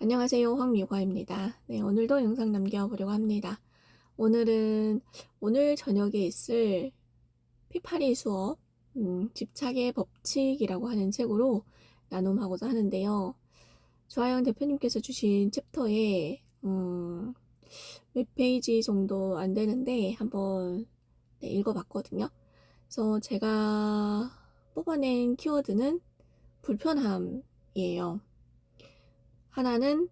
안녕하세요. 황미화입니다. 네, 오늘도 영상 남겨보려고 합니다. 오늘 저녁에 있을 피파리 수업, 집착의 법칙이라고 하는 책으로 나눔하고자 하는데요. 조아영 대표님께서 주신 챕터에 몇 페이지 정도 안 되는데 한번 읽어봤거든요. 그래서 제가 뽑아낸 키워드는 불편함이에요. 하나는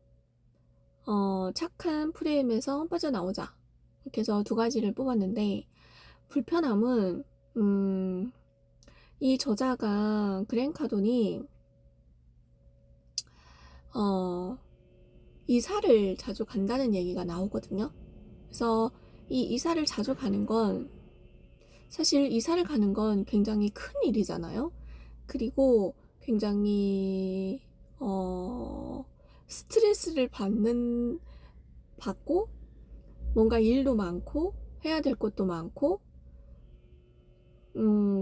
착한 프레임에서 빠져나오자. 이렇게 해서 두 가지를 뽑았는데, 불편함은, 이 저자가 그랜 카돈이, 이사를 자주 간다는 얘기가 나오거든요. 그래서 이 이사를 자주 가는 건, 사실 이사를 가는 건 굉장히 큰 일이잖아요. 그리고 굉장히, 스트레스를 받고, 뭔가 일도 많고 해야 될 것도 많고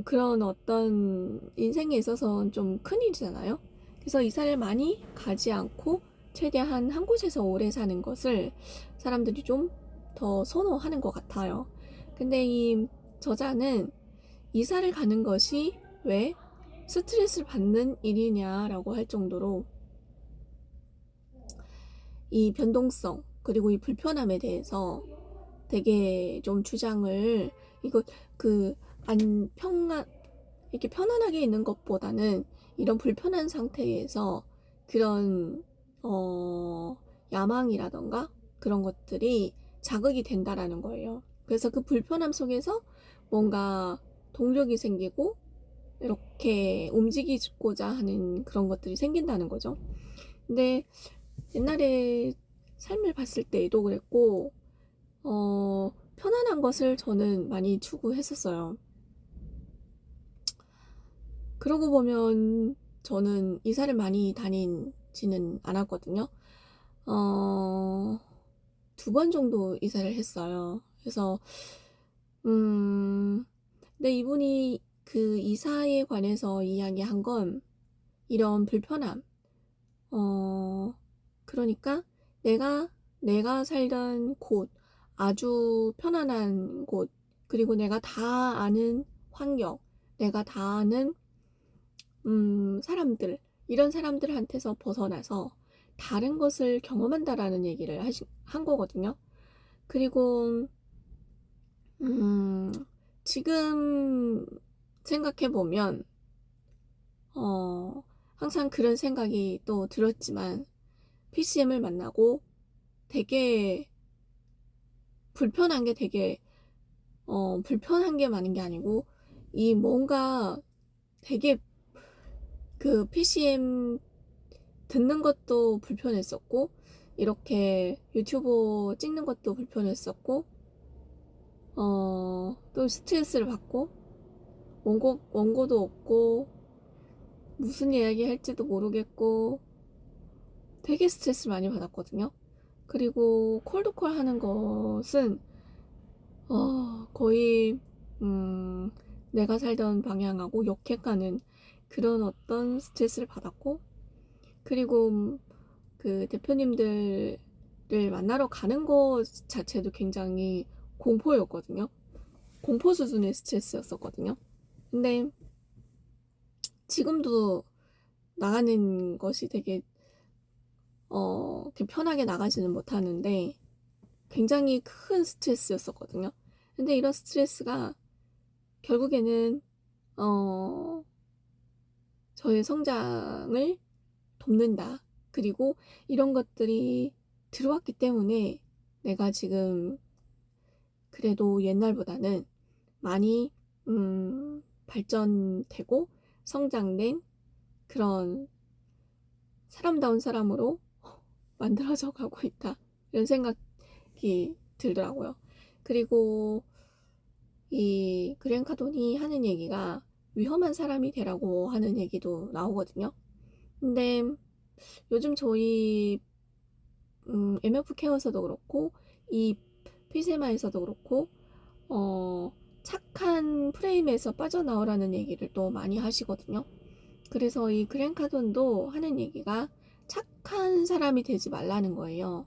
그런 어떤 인생에 있어서는 좀 큰일이잖아요. 그래서 이사를 많이 가지 않고 최대한 한 곳에서 오래 사는 것을 사람들이 좀 더 선호하는 것 같아요. 근데 이 저자는 이사를 가는 것이 왜 스트레스를 받는 일이냐라고 할 정도로 이 변동성 그리고 이 불편함에 대해서 되게 좀 주장을 이거 안 평안 이렇게 편안하게 있는 것보다는 이런 불편한 상태에서 그런 야망이라던가 그런 것들이 자극이 된다라는 거예요. 그래서 그 불편함 속에서 뭔가 동력이 생기고 이렇게 움직이고자 하는 그런 것들이 생긴다는 거죠. 근데 옛날에 삶을 봤을 때도 그랬고 편안한 것을 저는 많이 추구했었어요. 그러고 보면 저는 이사를 많이 다니지는 않았거든요. 두 번 정도 이사를 했어요. 그래서, 근데 이분이 그 이사에 관해서 이야기한 건 이런 불편함, 그러니까 내가 살던 곳, 아주 편안한 곳, 그리고 내가 다 아는 환경, 내가 다 아는 사람들, 이런 사람들한테서 벗어나서 다른 것을 경험한다라는 얘기를 한 거거든요. 그리고 지금 생각해 보면 항상 그런 생각이 또 들었지만 PCM을 만나고 되게 불편한 게 불편한 게 많은 게 아니고 이 뭔가 되게 그 PCM 듣는 것도 불편했었고 이렇게 유튜브 찍는 것도 불편했었고 또 스트레스를 받고 원고도 없고 무슨 이야기 할지도 모르겠고 되게 스트레스 많이 받았거든요. 그리고 콜드콜 하는 것은 거의 내가 살던 방향하고 역행하는 그런 어떤 스트레스를 받았고 그리고 그 대표님들을 만나러 가는 것 자체도 굉장히 공포였거든요. 공포 수준의 스트레스였었거든요. 근데 지금도 나가는 것이 되게 이렇게 편하게 나가지는 못하는데 굉장히 큰 스트레스였었거든요. 근데 이런 스트레스가 결국에는 저의 성장을 돕는다. 그리고 이런 것들이 들어왔기 때문에 내가 지금 그래도 옛날보다는 많이 발전되고 성장된 그런 사람다운 사람으로 만들어져 가고 있다. 이런 생각이 들더라고요. 그리고 이 그랜 카돈이 하는 얘기가 위험한 사람이 되라고 하는 얘기도 나오거든요. 근데 요즘 저희 MF 케어에서도 그렇고 이 피세마에서도 그렇고 착한 프레임에서 빠져나오라는 얘기를 또 많이 하시거든요. 그래서 이 그랜 카돈도 하는 얘기가 착한 사람이 되지 말라는 거예요.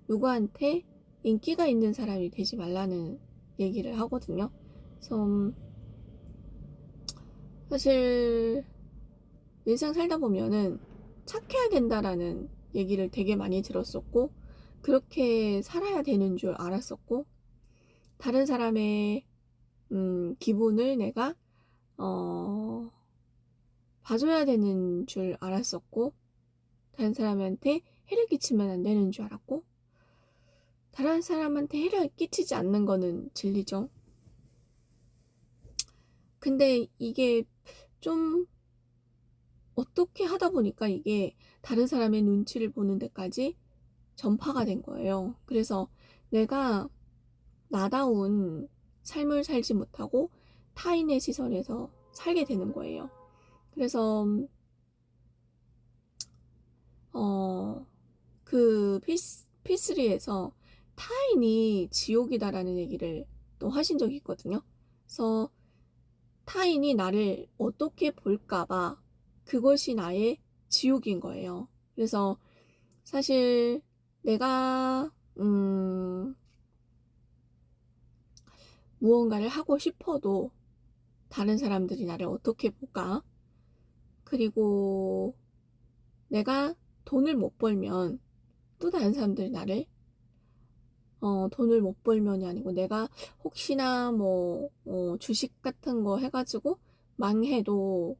누구한테 인기가 있는 사람이 되지 말라는 얘기를 하거든요. 그래서 사실 일상 살다 보면은 착해야 된다라는 얘기를 되게 많이 들었었고, 그렇게 살아야 되는 줄 알았었고, 다른 사람의 기분을 내가 봐줘야 되는 줄 알았었고, 다른 사람한테 해를 끼치면 안 되는 줄 알았고, 다른 사람한테 해를 끼치지 않는 거는 진리죠. 근데 이게 좀 어떻게 하다 보니까 이게 다른 사람의 눈치를 보는 데까지 전파가 된 거예요. 그래서 내가 나다운 삶을 살지 못하고 타인의 시선에서 살게 되는 거예요. 그래서 그 P3에서 타인이 지옥이다라는 얘기를 또 하신 적이 있거든요. 그래서 타인이 나를 어떻게 볼까봐 그것이 나의 지옥인 거예요. 그래서 사실 내가 무언가를 하고 싶어도 다른 사람들이 나를 어떻게 볼까? 그리고 내가 돈을 못 벌면 또 다른 사람들이 나를 돈을 못 벌면이 아니고 내가 혹시나 뭐 주식 같은 거 해가지고 망해도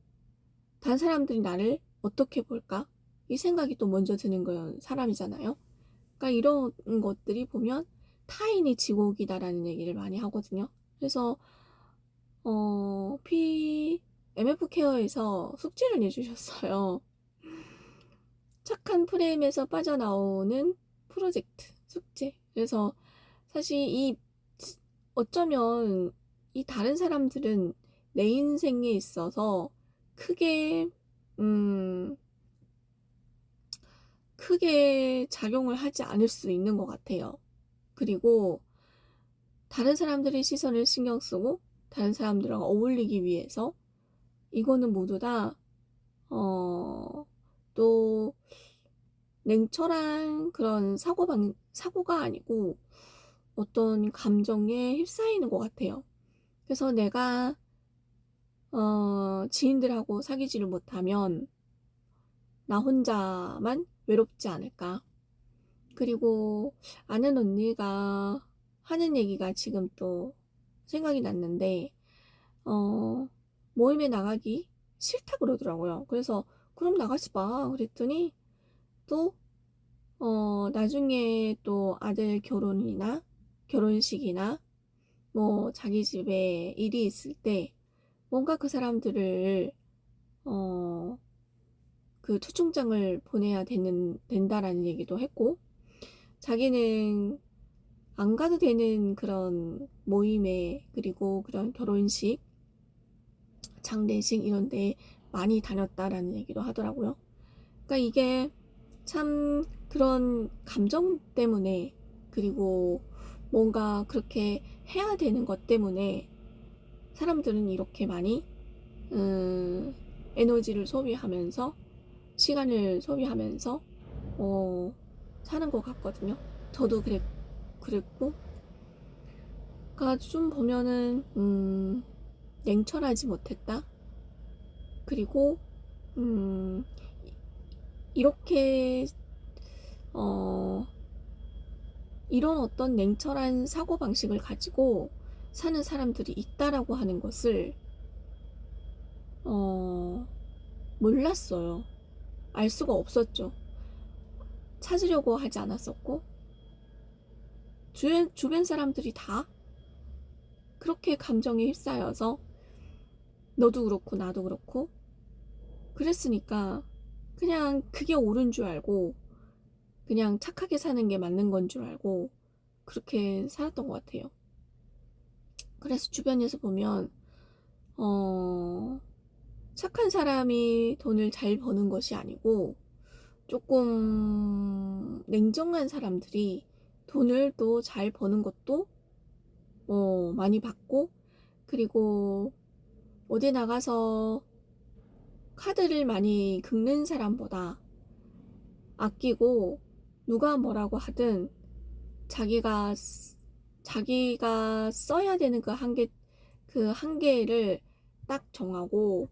다른 사람들이 나를 어떻게 볼까? 이 생각이 또 먼저 드는 건 사람이잖아요. 그러니까 이런 것들이 보면 타인이 지옥이다라는 얘기를 많이 하거든요. 그래서 MF 케어에서 숙제를 내주셨어요. 착한 프레임에서 빠져나오는 프로젝트 숙제. 그래서 사실 어쩌면 이 다른 사람들은 내 인생에 있어서 크게 크게 작용을 하지 않을 수 있는 것 같아요. 그리고 다른 사람들의 시선을 신경 쓰고 다른 사람들과 어울리기 위해서 이거는 모두 다 또 냉철한 그런 사고가 아니고 어떤 감정에 휩싸이는 것 같아요. 그래서 내가 지인들하고 사귀지를 못하면 나 혼자만 외롭지 않을까. 그리고 아는 언니가 하는 얘기가 지금 또 생각이 났는데 모임에 나가기 싫다 그러더라고요. 그래서 그럼 나가지 마 그랬더니 또 나중에 또 아들 결혼이나 결혼식이나 뭐 자기 집에 일이 있을 때 뭔가 그 사람들을 그 초청장을 보내야 된다라는 얘기도 했고, 자기는 안 가도 되는 그런 모임에, 그리고 그런 결혼식, 장례식 이런 데 많이 다녔다라는 얘기도 하더라고요. 그러니까 이게 참 그런 감정 때문에, 그리고 뭔가 그렇게 해야 되는 것 때문에 사람들은 이렇게 많이 에너지를 소비하면서 시간을 소비하면서 사는 것 같거든요. 저도 그랬고, 그러니까 좀 보면은 냉철하지 못했다. 그리고 이렇게 이런 어떤 냉철한 사고 방식을 가지고 사는 사람들이 있다라고 하는 것을 몰랐어요. 알 수가 없었죠. 찾으려고 하지 않았었고, 주변 사람들이 다 그렇게 감정에 휩싸여서 너도 그렇고 나도 그렇고 그랬으니까 그냥 그게 옳은 줄 알고 그냥 착하게 사는 게 맞는 건 줄 알고 그렇게 살았던 것 같아요. 그래서 주변에서 보면 착한 사람이 돈을 잘 버는 것이 아니고 조금 냉정한 사람들이 돈을 또 잘 버는 것도 많이 받고, 그리고 어디 나가서 카드를 많이 긁는 사람보다 아끼고 누가 뭐라고 하든 자기가 써야 되는 그 한계를 딱 정하고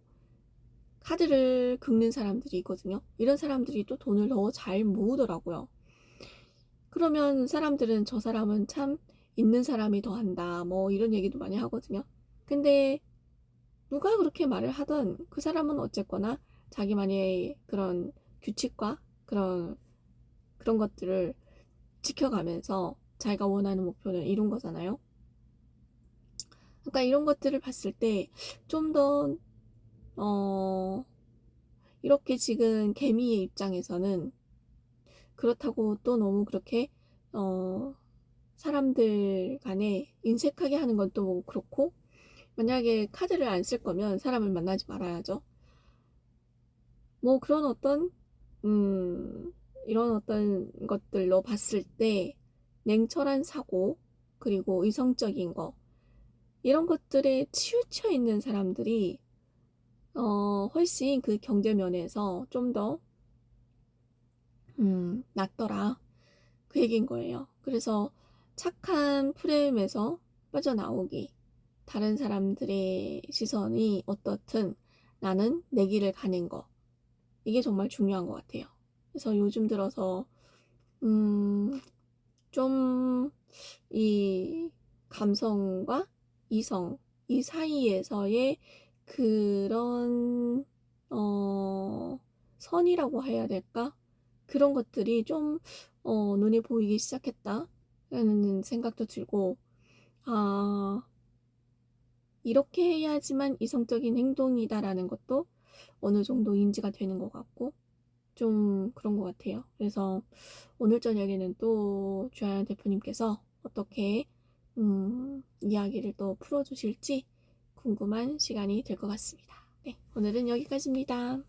카드를 긁는 사람들이 있거든요. 이런 사람들이 또 돈을 더 잘 모으더라고요. 그러면 사람들은 저 사람은 참 있는 사람이 더 한다, 뭐 이런 얘기도 많이 하거든요. 근데 누가 그렇게 말을 하든 그 사람은 어쨌거나 자기만의 그런 규칙과 그런 것들을 지켜가면서 자기가 원하는 목표를 이룬 거잖아요. 그러니까 이런 것들을 봤을 때 좀 더, 이렇게 지금 개미의 입장에서는 그렇다고 또 너무 그렇게, 사람들 간에 인색하게 하는 건 또 그렇고, 만약에 카드를 안 쓸 거면 사람을 만나지 말아야죠. 뭐 그런 이런 어떤 것들로 봤을 때 냉철한 사고, 그리고 이성적인 거, 이런 것들에 치우쳐 있는 사람들이 훨씬 그 경제 면에서 좀 더 낫더라, 그 얘기인 거예요. 그래서 착한 프레임에서 빠져나오기, 다른 사람들의 시선이 어떻든 나는 내 길을 가는 거, 이게 정말 중요한 것 같아요. 그래서 요즘 들어서 좀 이 감성과 이성, 이 사이에서의 그런 선이라고 해야 될까? 그런 것들이 좀 눈에 보이기 시작했다라는 생각도 들고, 아, 이렇게 해야지만 이성적인 행동이다라는 것도 어느 정도 인지가 되는 것 같고, 좀 그런 것 같아요. 그래서 오늘 저녁에는 또 주하연 대표님께서 어떻게 이야기를 또 풀어주실지 궁금한 시간이 될 것 같습니다. 네, 오늘은 여기까지입니다.